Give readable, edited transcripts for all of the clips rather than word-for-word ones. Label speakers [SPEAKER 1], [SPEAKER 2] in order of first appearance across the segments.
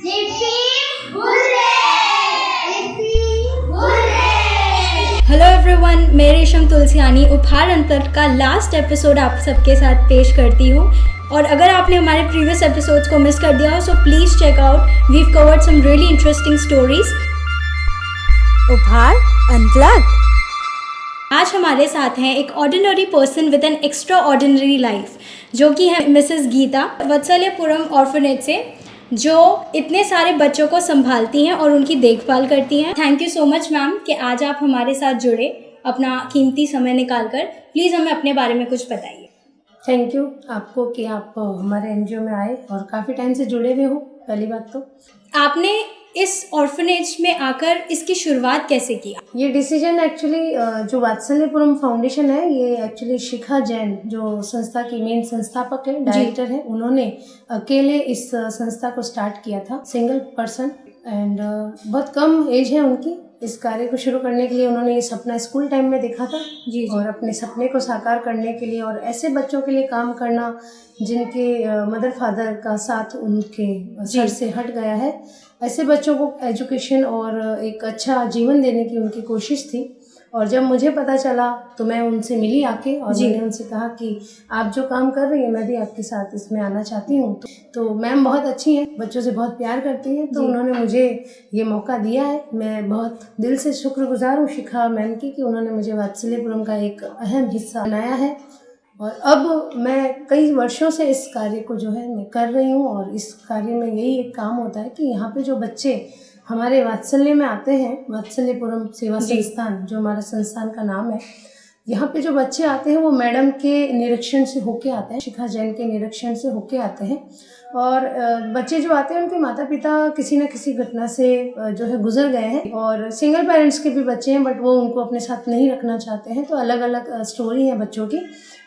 [SPEAKER 1] Hello everyone, मैं रेशम तुलसियानी उपहार अंतर का लास्ट एपिसोड आप सबके साथ पेश करती हूँ। और अगर आपने हमारे प्रीवियस एपिसोड्स को मिस कर दिया हो so please check out, we have covered some really interesting stories. Uphaar unplugged. आज हमारे साथ हैं एक ordinary person with an extraordinary life, जो कि है मिसेस गीता वत्सल्यपुरम ऑर्फनेज से, जो इतने सारे बच्चों को संभालती हैं और उनकी देखभाल करती हैं। Thank you so much ma'am कि आज आप हमारे साथ जुड़े अपना कीमती समय निकालकर। प्लीज़ हमें अपने बारे में कुछ बताइए।
[SPEAKER 2] थैंक यू आपको कि आप हमारे एनजीओ में आए और काफ़ी टाइम से जुड़े हुए हो। पहली बात तो
[SPEAKER 1] आपने इस ऑर्फनेज में आकर इसकी शुरुआत कैसे किया?
[SPEAKER 2] ये डिसीजन एक्चुअली जो वात्सल्यपुरम फाउंडेशन है, ये एक्चुअली शिखा जैन जो संस्था की मेन संस्थापक है, डायरेक्टर है, उन्होंने अकेले इस संस्था को स्टार्ट किया था, सिंगल पर्सन। एंड बहुत कम एज है उनकी। इस कार्य को शुरू करने के लिए उन्होंने ये सपना स्कूल टाइम में देखा था जी। और अपने सपने को साकार करने के लिए और ऐसे बच्चों के लिए काम करना जिनके मदर फादर का साथ उनके सर से हट गया है, ऐसे बच्चों को एजुकेशन और एक अच्छा जीवन देने की उनकी कोशिश थी। और जब मुझे पता चला तो मैं उनसे मिली आके और मैंने उनसे कहा कि आप जो काम कर रही हैं मैं भी आपके साथ इसमें आना चाहती हूँ। तो मैम बहुत अच्छी हैं, बच्चों से बहुत प्यार करती हैं, तो उन्होंने मुझे ये मौका दिया है। मैं बहुत दिल से शुक्रगुजार हूँ शिखा मैम की कि उन्होंने मुझे वात्सल्यपुरम का एक अहम हिस्सा बनाया है। और अब मैं कई वर्षों से इस कार्य को जो है मैं कर रही हूँ। और इस कार्य में यही एक काम होता है कि यहाँ पे जो बच्चे हमारे वात्सल्य में आते हैं, वात्सल्यपुरम सेवा संस्थान जो हमारा संस्थान का नाम है, यहाँ पे जो बच्चे आते हैं वो मैडम के निरीक्षण से होके आते हैं, शिखा जैन के निरीक्षण से होके आते हैं। और बच्चे जो आते हैं उनके माता पिता किसी न किसी घटना से जो है गुजर गए हैं, और सिंगल पेरेंट्स के भी बच्चे हैं, बट वो उनको अपने साथ नहीं रखना चाहते हैं। तो अलग अलग स्टोरी है बच्चों की,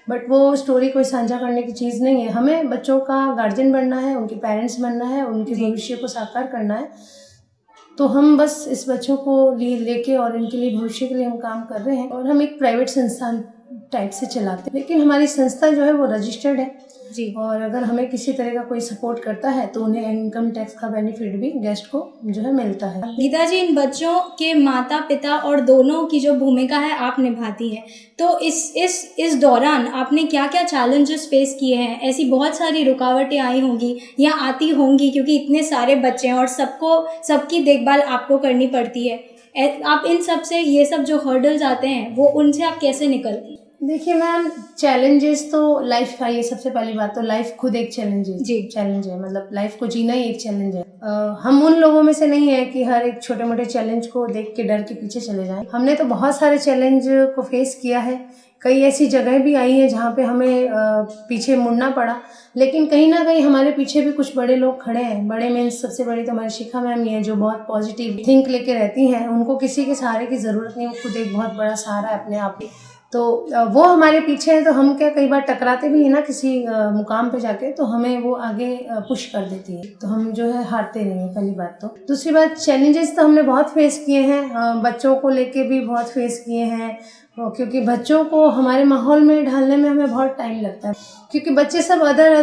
[SPEAKER 2] बट वो स्टोरी कोई साझा करने की चीज़ नहीं है। हमें बच्चों का गार्जियन बनना है, उनके पेरेंट्स बनना है, उनके भविष्य को साकार करना है। तो हम बस इस बच्चों को लेके और इनके लिए भविष्य के लिए हम काम कर रहे हैं। और हम एक प्राइवेट संस्थान टाइप से चलाते हैं, लेकिन हमारी संस्था जो है वो रजिस्टर्ड है जी। और अगर हमें किसी तरह का कोई सपोर्ट करता है तो उन्हें इनकम टैक्स का बेनिफिट भी गेस्ट को जो है मिलता है।
[SPEAKER 1] गीता जी, इन बच्चों के माता पिता और दोनों की जो भूमिका है आप निभाती हैं, तो इस दौरान आपने क्या क्या चैलेंजेस फेस किए हैं? ऐसी बहुत सारी रुकावटें आई होंगी या आती होंगी, क्योंकि इतने सारे बच्चे हैं और सबकी देखभाल आपको करनी पड़ती है। आप इन सब से, ये सब जो हर्डल्स आते हैं वो उनसे आप कैसे निकलती हैं?
[SPEAKER 2] देखिए मैम, चैलेंजेस तो लाइफ का, ये सबसे पहली बात तो लाइफ खुद एक चैलेंज है, मतलब लाइफ को जीना ही एक चैलेंज है। हम उन लोगों में से नहीं है कि हर एक छोटे मोटे चैलेंज को देख के डर के पीछे चले जाएं। हमने तो बहुत सारे चैलेंज को फेस किया है। कई ऐसी जगह भी आई हैं जहाँ पे हमें पीछे मुड़ना पड़ा, लेकिन कहीं ना कहीं हमारे पीछे भी कुछ बड़े लोग खड़े हैं। बड़े मीन्स सबसे बड़ी तो हमारी शिखा मैम ही है, जो बहुत पॉजिटिव थिंक लेके रहती हैं। उनको किसी के सहारे की ज़रूरत नहीं, वो खुद एक बहुत बड़ा सहारा है अपने आप में। तो वो हमारे पीछे है, तो हम क्या कई बार टकराते भी हैं ना किसी मुकाम पे जाके, तो हमें वो आगे पुश कर देती है, तो हम जो है हारते नहीं हैं, पहली बात तो। दूसरी बात, चैलेंजेस तो हमने बहुत फेस किए हैं, बच्चों को लेके भी बहुत फेस किए हैं, क्योंकि बच्चों को हमारे माहौल में ढालने में हमें बहुत टाइम लगता है, क्योंकि बच्चे सब अदर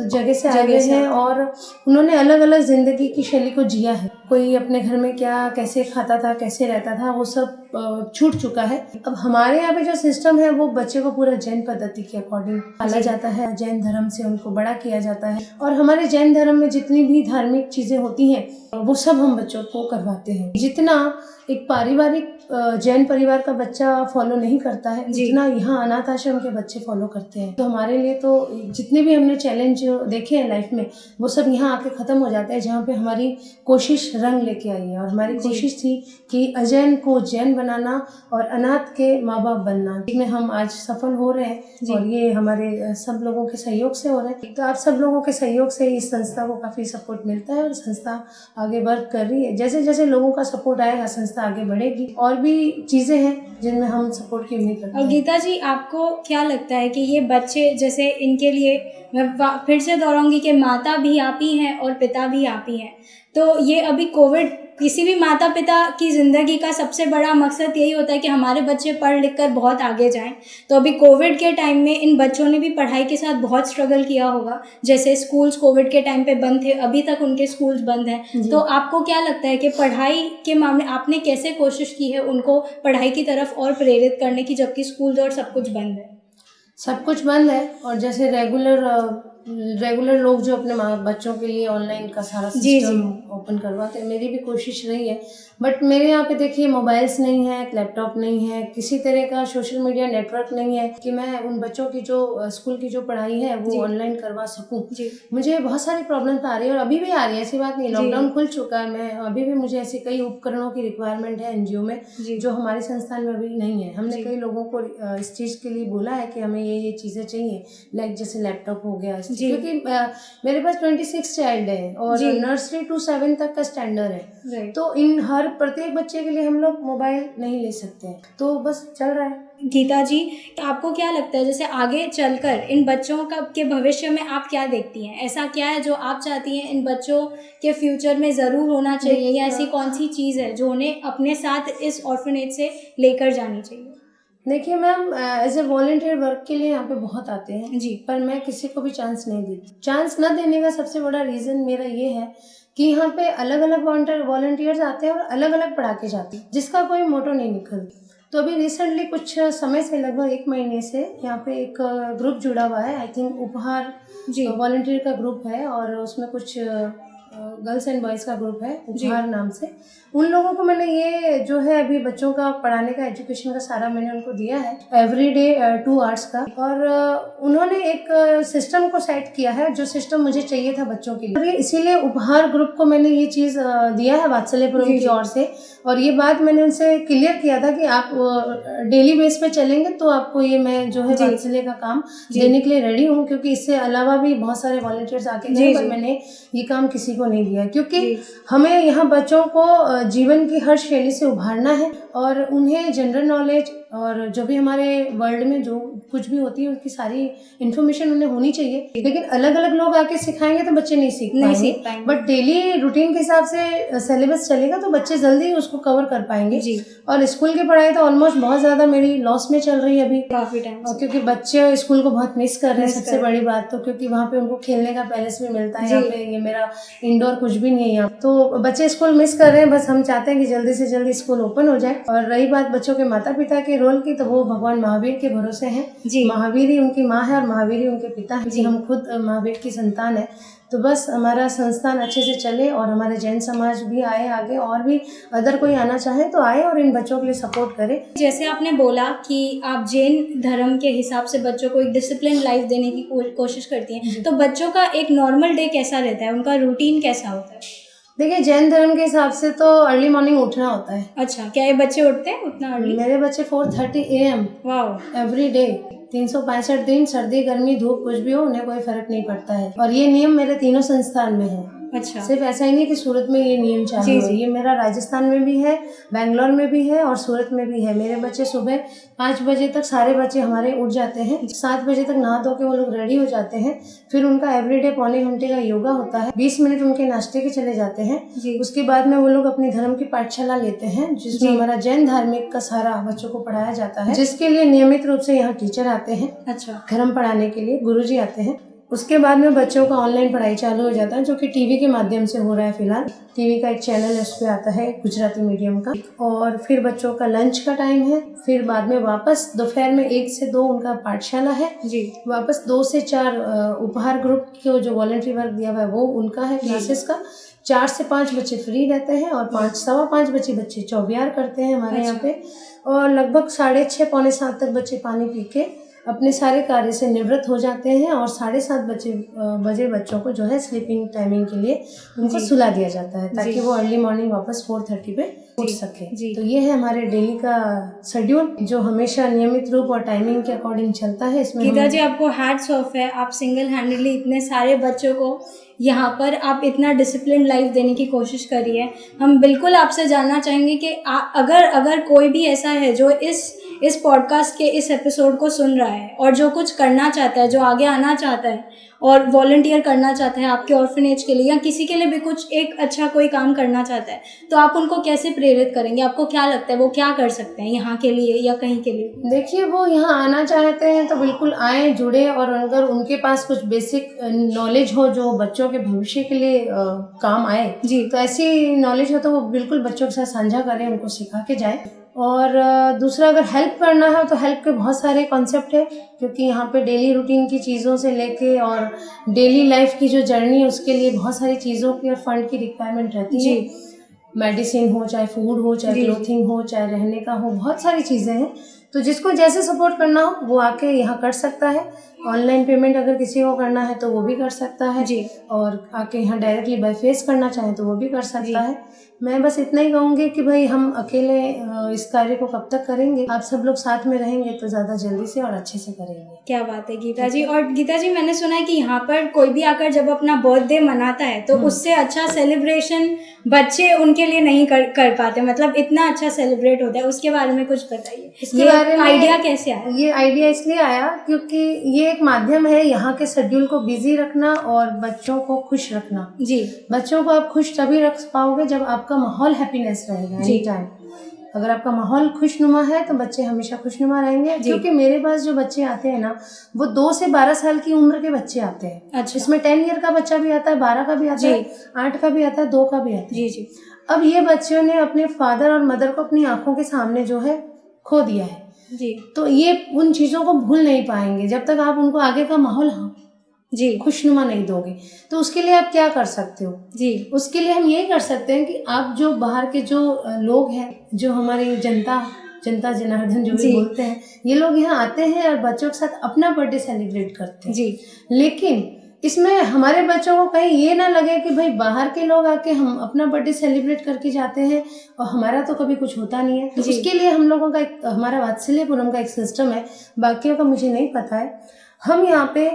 [SPEAKER 2] जगह से आए हैं और उन्होंने अलग अलग ज़िंदगी की शैली को जिया है। कोई अपने घर में क्या कैसे खाता था, कैसे रहता था, वो सब छूट चुका है। अब हमारे यहाँ पे जो सिस्टम है वो बच्चे को पूरा जैन पद्धति के अकॉर्डिंग पाला जाता है, जैन धर्म से उनको बड़ा किया जाता है। और हमारे जैन धर्म में जितनी भी धार्मिक चीज़ें होती हैं वो सब हम बच्चों को करवाते हैं। जितना एक पारिवारिक जैन परिवार का बच्चा फॉलो नहीं करता है, जितना यहाँ अनाथ आश्रम के बच्चे फॉलो करते हैं। तो हमारे लिए तो जितने भी हमने चैलेंज देखे हैं लाइफ में, वो सब यहाँ आके ख़त्म हो जाते हैं, जहाँ पे हमारी कोशिश रंग लेके आई है। और हमारी कोशिश थी कि अजैन को जैन बनाना और अनाथ के माँ बाप बनना, जिसमें हम आज सफल हो रहे हैं। और ये हमारे सब लोगों के सहयोग से हो रहा है। तो आप सब लोगों के सहयोग से इस संस्था को काफ़ी सपोर्ट मिलता है और संस्था आगे वर्क कर रही है। जैसे जैसे लोगों का सपोर्ट आएगा संस्था आगे बढ़ेगी। और भी चीज़ें हैं जिनमें हम सपोर्ट की उम्मीद करते हैं।
[SPEAKER 1] और गीता जी, आपको क्या लगता है कि ये बच्चे, जैसे इनके लिए मैं फिर से दोहराऊंगी कि माता भी आप ही हैं और पिता भी आप ही हैं, तो ये अभी कोविड, किसी भी माता पिता की ज़िंदगी का सबसे बड़ा मकसद यही होता है कि हमारे बच्चे पढ़ लिख कर बहुत आगे जाएं। तो अभी कोविड के टाइम में इन बच्चों ने भी पढ़ाई के साथ बहुत स्ट्रगल किया होगा। जैसे स्कूल्स कोविड के टाइम पे बंद थे, अभी तक उनके स्कूल्स बंद हैं। तो आपको क्या लगता है कि पढ़ाई के मामले आपने कैसे कोशिश की है उनको पढ़ाई की तरफ और प्रेरित करने की, जबकि स्कूल्स और सब कुछ बंद है?
[SPEAKER 2] सब कुछ बंद है, और जैसे रेगुलर लोग जो अपने बच्चों के लिए ऑनलाइन का सारा सिस्टम ओपन करवाते हैं, मेरी भी कोशिश रही है। बट मेरे यहाँ पे देखिए मोबाइल्स नहीं है, लैपटॉप नहीं है, किसी तरह का सोशल मीडिया नेटवर्क नहीं है कि मैं उन बच्चों की जो स्कूल की जो पढ़ाई है वो ऑनलाइन करवा सकूं। मुझे बहुत सारी प्रॉब्लम्स आ रही है, और अभी भी आ रही है, ऐसी बात नहीं। लॉकडाउन खुल चुका है, मैं अभी भी मुझे ऐसे कई उपकरणों की रिक्वायरमेंट है एनजीओ में, जो हमारे संस्थान में अभी नहीं है। हमने कई लोगों को इस चीज़ के लिए बोला है कि हमें ये चीज़ें चाहिए, लाइक जैसे लैपटॉप हो गया, क्योंकि मेरे पास 26 चाइल्ड है और नर्सरी टू 7 तक का स्टैंडर्ड है। तो इन हर प्रत्येक बच्चे के लिए हम लोग मोबाइल नहीं ले सकते हैं, तो बस चल रहा है।
[SPEAKER 1] गीता जी, आपको क्या लगता है जैसे आगे चलकर इन बच्चों का के भविष्य में आप क्या देखती हैं? ऐसा क्या है जो आप चाहती हैं इन बच्चों के फ्यूचर में ज़रूर होना चाहिए, या ऐसी कौन सी चीज़ है जो उन्हें अपने साथ इस ऑर्फनेज से लेकर जानी चाहिए?
[SPEAKER 2] देखिए ma'am, as a volunteer work के लिए यहाँ पे बहुत आते हैं जी, पर मैं किसी को भी चांस नहीं देती। चांस न देने का सबसे बड़ा रीज़न मेरा ये है कि यहाँ पे अलग अलग वॉलंटियर्स आते हैं और अलग अलग पढ़ा के जाते हैं, जिसका कोई मोटो नहीं निकलता। तो अभी रिसेंटली कुछ समय से, लगभग 1 महीने से यहाँ पे एक ग्रुप जुड़ा हुआ है, आई थिंक उपहार वॉलंटियर का ग्रुप है, और उसमें कुछ गर्ल्स एंड बॉयज़ का ग्रुप है उपहार नाम से। उन लोगों को मैंने ये जो है अभी बच्चों का पढ़ाने का, एजुकेशन का सारा मैंने उनको दिया है, एवरीडे 2 आवर्स का, और उन्होंने एक सिस्टम को सेट किया है जो सिस्टम मुझे चाहिए था बच्चों के लिए। इसीलिए उपहार ग्रुप को मैंने ये चीज़ दिया है वात्सल्यपुरम की ओर से, और ये बात मैंने उनसे क्लियर किया था कि आप डेली बेस पे चलेंगे तो आपको ये मैं जो है वात्सल्य का काम देने के लिए रेडी हूँ, क्योंकि इससे अलावा भी बहुत सारे वॉलंटियर्स आके गए, पर मैंने ये काम किसी को नहीं दिया, क्योंकि हमें यहाँ बच्चों को जीवन की हर शैली से उभारना है, और उन्हें जनरल नॉलेज और जो भी हमारे वर्ल्ड में जो कुछ भी होती है उसकी सारी इन्फॉर्मेशन उन्हें होनी चाहिए। लेकिन अलग अलग लोग आके सिखाएंगे तो बच्चे नहीं सीख पाएंगे, बट डेली रूटीन के हिसाब से सिलेबस चलेगा तो बच्चे जल्दी उसको कवर कर पाएंगे। और स्कूल की पढ़ाई तो ऑलमोस्ट बहुत ज़्यादा मेरी लॉस में चल रही है अभी काफ़ी टाइम, क्योंकि बच्चे स्कूल को बहुत मिस कर रहे हैं। सबसे बड़ी बात तो क्योंकि वहाँ पे उनको खेलने का पैलेस भी मिलता है, यहाँ पे ये मेरा इंडोर कुछ भी नहीं है यहाँ, तो बच्चे स्कूल मिस कर रहे हैं। बस हम चाहते हैं कि जल्दी से जल्दी स्कूल ओपन हो जाए। और रही बात बच्चों के माता पिता के रोल की, तो वो भगवान महावीर के भरोसे हैं। महावीर ही उनकी माँ है और महावीर ही उनके पिता हैं जी। हम खुद महावीर की संतान है। तो बस हमारा संस्थान अच्छे से चले और हमारे जैन समाज भी आए आगे, और भी अदर कोई आना चाहे तो आए और इन बच्चों के लिए सपोर्ट करे।
[SPEAKER 1] जैसे आपने बोला कि आप जैन धर्म के हिसाब से बच्चों को एक डिसिप्लिन लाइफ देने की कोशिश करती हैं, तो बच्चों का एक नॉर्मल डे कैसा रहता है, उनका रूटीन कैसा होता है?
[SPEAKER 2] देखिए, जैन धर्म के हिसाब से तो अर्ली मॉर्निंग उठना होता है।
[SPEAKER 1] अच्छा, क्या ये बच्चे उठते हैं उतना अर्ली?
[SPEAKER 2] मेरे बच्चे 4:30 AM एवरी डे, 365 दिन, सर्दी गर्मी धूप कुछ भी हो, उन्हें कोई फर्क नहीं पड़ता है। और ये नियम मेरे तीनों संस्थान में है। अच्छा, सिर्फ ऐसा ही नहीं कि सूरत में ये नियम चालू है, ये मेरा राजस्थान में भी है, बेंगलोर में भी है और सूरत में भी है। मेरे बच्चे सुबह 5 बजे तक, सारे बच्चे हमारे उठ जाते हैं, 7 बजे तक नहा धो के वो लोग रेडी हो जाते हैं। फिर उनका एवरीडे पौने घंटे का योगा होता है, 20 मिनट उनके नाश्ते के चले जाते हैं। उसके बाद में वो लोग अपनी धर्म की पाठशाला लेते हैं, जिसमें हमारा जैन धार्मिक का सारा बच्चों को पढ़ाया जाता है, जिसके लिए नियमित रूप से यहाँ टीचर आते हैं। अच्छा, धर्म पढ़ाने के लिए गुरुजी आते हैं। उसके बाद में बच्चों का ऑनलाइन पढ़ाई चालू हो जाता है, जो कि टीवी के माध्यम से हो रहा है। फिलहाल टीवी का एक चैनल है, उस पर आता है गुजराती मीडियम का। और फिर बच्चों का लंच का टाइम है, फिर बाद में वापस दोपहर में 1 से 2 उनका पाठशाला है जी। वापस 2 से 4 उपहार ग्रुप को जो वॉलंटरी वर्क दिया हुआ है वो उनका है क्लासेस का। 4 से 5 बच्चे फ्री रहते हैं और 5-5:15 बच्चे चौविहार करते हैं हमारे यहाँ पे। और लगभग 6:30 पौने 7 तक बच्चे पानी पी के अपने सारे कार्य से निवृत्त हो जाते हैं, और 7:30 बजे बच्चों को जो है स्लीपिंग टाइमिंग के लिए उनको सुला दिया जाता है, ताकि वो अर्ली मॉर्निंग वापस 4:30 पे उठ सके। तो ये है हमारे डेली का शेड्यूल, जो हमेशा नियमित रूप और टाइमिंग के अकॉर्डिंग चलता है। इसमें
[SPEAKER 1] गीता जी, आपको हैट्स ऑफ है, आप सिंगल हैंडेडली इतने सारे बच्चों को यहाँ पर आप इतना डिसिप्लिन लाइफ देने की कोशिश करी है। हम बिल्कुल आपसे जानना चाहेंगे कि अगर कोई भी ऐसा है जो इस पॉडकास्ट के इस एपिसोड को सुन रहा है और जो कुछ करना चाहता है, जो आगे आना चाहता है और वॉलंटियर करना चाहता है आपके ऑर्फनेज के लिए या किसी के लिए भी कुछ एक अच्छा कोई काम करना चाहता है, तो आप उनको कैसे प्रेरित करेंगे? आपको क्या लगता है वो क्या कर सकते हैं यहाँ के लिए या कहीं के लिए?
[SPEAKER 2] देखिए, वो यहाँ आना चाहते हैं तो बिल्कुल आए, जुड़े, और अगर उनके पास कुछ बेसिक नॉलेज हो जो बच्चों के भविष्य के लिए काम आए जी, तो ऐसी नॉलेज हो तो वो बिल्कुल बच्चों के साथ साझा करें, उनको सिखा के जाए। और दूसरा, अगर हेल्प करना है तो हेल्प के बहुत सारे कॉन्सेप्ट है, क्योंकि यहाँ पे डेली रूटीन की चीज़ों से लेके और डेली लाइफ की जो जर्नी है उसके लिए बहुत सारी चीज़ों की और फंड की रिक्वायरमेंट रहती है। मेडिसिन हो, चाहे फूड हो, चाहे क्लोथिंग हो, चाहे रहने का हो, बहुत सारी चीज़ें हैं। तो जिसको जैसे सपोर्ट करना हो वो आके यहाँ कर सकता है। ऑनलाइन पेमेंट अगर किसी को करना है तो वो भी कर सकता है जी, और आके यहाँ डायरेक्टली बाय फेस करना चाहें तो वो भी कर सकता है। मैं बस इतना ही कहूँगी कि भाई हम अकेले इस कार्य को कब तक करेंगे, आप सब लोग साथ में रहेंगे तो ज़्यादा जल्दी से और अच्छे से करेंगे।
[SPEAKER 1] क्या बात है गीता जी। और गीता जी, मैंने सुना है कि यहाँ पर कोई भी आकर जब अपना बर्थडे मनाता है तो उससे अच्छा सेलिब्रेशन बच्चे उनके लिए नहीं कर पाते, मतलब इतना अच्छा सेलिब्रेट होता है, उसके बारे में कुछ बताइए।
[SPEAKER 2] इसके बारे में
[SPEAKER 1] आइडिया कैसे आया?
[SPEAKER 2] ये आइडिया इसलिए आया क्योंकि ये एक माध्यम है यहाँ के शेड्यूल को बिजी रखना और बच्चों को खुश रखना जी। बच्चों को आप खुश तभी रख पाओगे जब आपका माहौल हैप्पीनेस रहेगा एनी टाइम। अगर आपका माहौल खुशनुमा है तो बच्चे हमेशा खुशनुमा रहेंगे। क्योंकि मेरे पास जो बच्चे आते हैं ना, वो 2 से 12 साल की उम्र के बच्चे आते हैं। अच्छा। इसमें 10 ईयर का बच्चा भी आता है, 12 का भी आता है, 8 का भी आता है, 2 का भी आता है जी। अब ये बच्चों ने अपने फादर और मदर को अपनी आंखों के सामने जो है खो दिया है जी। तो ये उन चीज़ों को भूल नहीं पाएंगे जब तक आप उनको आगे का माहौल जी खुशनुमा नहीं दोगे। तो उसके लिए आप क्या कर सकते हो जी? उसके लिए हम यही कर सकते हैं कि आप जो बाहर के जो लोग हैं, जो हमारी जनता जनार्दन जो भी बोलते हैं, ये लोग यहाँ आते हैं और बच्चों के साथ अपना बर्थडे सेलिब्रेट करते हैं जी। लेकिन इसमें हमारे बच्चों को कहीं ये ना लगे कि भाई बाहर के लोग आके हम अपना बर्थडे सेलिब्रेट करके जाते हैं और हमारा तो कभी कुछ होता नहीं है। तो उसके लिए हम लोगों का एक, हमारा वात्सल्यपुरम का एक सिस्टम है, बाकियों का मुझे नहीं पता है। हम यहाँ पे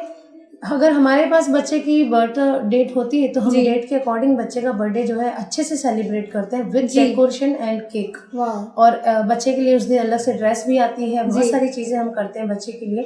[SPEAKER 2] अगर हमारे पास बच्चे की बर्थ डेट होती है तो हम डेट के अकॉर्डिंग बच्चे का बर्थडे जो है अच्छे से सेलिब्रेट करते हैं विद डेकोरेशन एंड केक। और बच्चे के लिए उस दिन अलग से ड्रेस भी आती है, बहुत सारी चीजें हम करते हैं बच्चे के लिए,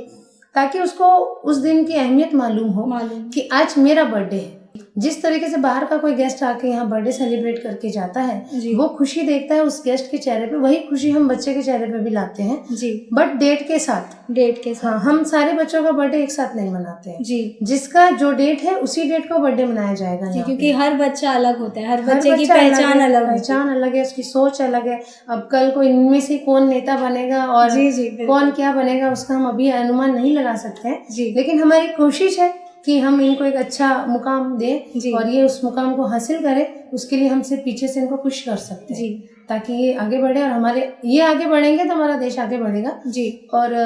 [SPEAKER 2] ताकि उसको उस दिन की अहमियत मालूम हो कि आज मेरा बर्थडे है। जिस तरीके से बाहर का कोई गेस्ट आके यहाँ बर्थडे सेलिब्रेट करके जाता है, वो खुशी देखता है उस गेस्ट के चेहरे पे, वही खुशी हम बच्चे के चेहरे पे भी लाते हैं जी। बट डेट के साथ हाँ, हम सारे बच्चों का बर्थडे एक साथ नहीं मनाते हैं जी। जिसका जो डेट है उसी डेट को बर्थडे मनाया जाएगा जी,
[SPEAKER 1] क्योंकि हर बच्चा अलग होता है, हर बच्चे की पहचान
[SPEAKER 2] अलग है, उसकी सोच अलग है। अब कल को इनमें से कौन नेता बनेगा और कौन क्या बनेगा उसका हम अभी अनुमान नहीं लगा सकते हैं, लेकिन हमारी कोशिश है कि हम इनको एक अच्छा मुकाम दें और ये उस मुकाम को हासिल करें। उसके लिए हमसे पीछे से इनको पुश कर सकते हैं जी, ताकि ये आगे बढ़े और ये आगे बढ़ेंगे तो हमारा देश आगे बढ़ेगा जी। और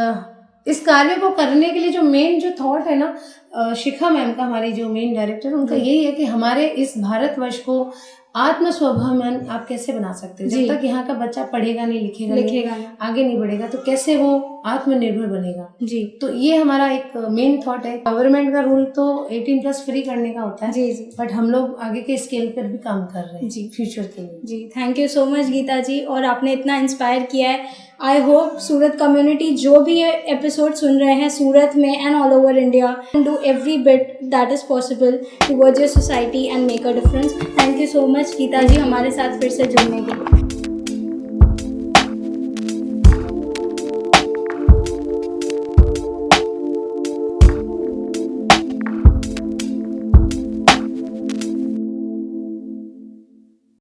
[SPEAKER 2] इस कार्य को करने के लिए जो मेन जो थॉट है ना, शिखा मैम का, हमारी जो मेन डायरेक्टर, उनका यही है कि हमारे इस भारतवर्ष को आत्मस्वाभिमान आप कैसे बना सकते हैं। जब तक यहाँ का बच्चा पढ़ेगा नहीं, लिखेगा नहीं, आगे नहीं बढ़ेगा, तो कैसे वो आत्मनिर्भर बनेगा जी। तो ये हमारा एक मेन थॉट है। गवर्नमेंट का रूल तो 18+ फ्री करने का होता है जी, बट हम लोग आगे के स्केल पर भी काम कर रहे हैं जी, फ्यूचर के लिए
[SPEAKER 1] जी। Thank you so much Geeta ji, और आपने इतना इंस्पायर किया है। आई होप सूरत कम्युनिटी जो भी ये एपिसोड सुन रहे हैं सूरत में and all over India, do every bit that is possible towards your society and make a difference. Thank you so much Geeta ji हमारे साथ फिर से जुड़ने के लिए।